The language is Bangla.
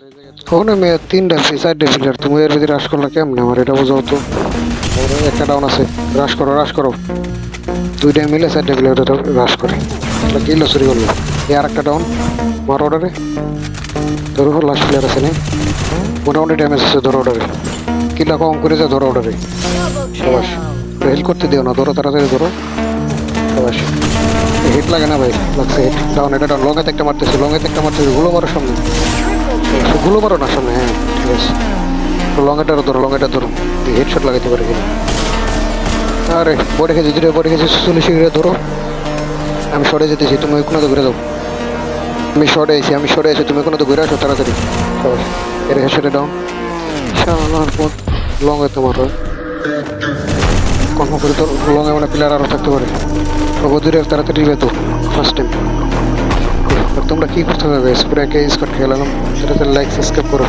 ওখানে মেয়ে তিনটা চারটে প্লেয়ার, তুমি এর ভিতরে রাশ করলা কেমনে আমার এটা বোঝাও তো। একটা ডাউন আছে, রাশ করো রাশ করো। দুইটাই মিলে চারটে প্লেয়ার রাশ করে কিলো চুরি করলো। এই আর একটা ডাউন মার অর্ডারে ধরো, লাস্ট প্লেয়ার আছে না, মোটামুটি ড্যামেজ আছে ধরো অর্ডারে, কিলা কম করে যা ধরো অর্ডারে। সবাস হেল করতে দিও না, ধরো তাড়াতাড়ি ধরো। সবাস হিট লাগে না ভাই, লাগছে হিট। ডাউন এটা ডাউন, লঙ্গাতে একটা মারতেছে, লঙ্গাতে একটা মারতেছে, গুলো মারো সামনে, গুলো মারো না সামনে। হ্যাঁ ঠিক আছে, লঙ্গাটারও ধরো, লঙ্গাটা ধরো, হেডশট লাগাইতে পারে কিনা। আরে বডি খেয়েছি দুটো, বডি খেয়েছি 40 ধরো। আমি সরে যেতেছি, তুমি কোনো তো ঘুরে যাও। আমি সরে এসেছি, আমি সরে এসে তুমি কোনো তো ঘুরে আসো তাড়াতাড়ি। সবাস এর হেডশটে ডাউন। শালার পর লঙ্গে তোমার কর্ম করে তো লঙ্গে মানে প্লেয়ার আরও থাকতে পারে। দূরে তাড়াতাড়ি তো ফার্স্ট টাইম। তোমরা কি করতে হবে? পুরো একে স্কোর খেলাম, তাড়াতাড়ি লাইক সাবস্ক্রাইব করো।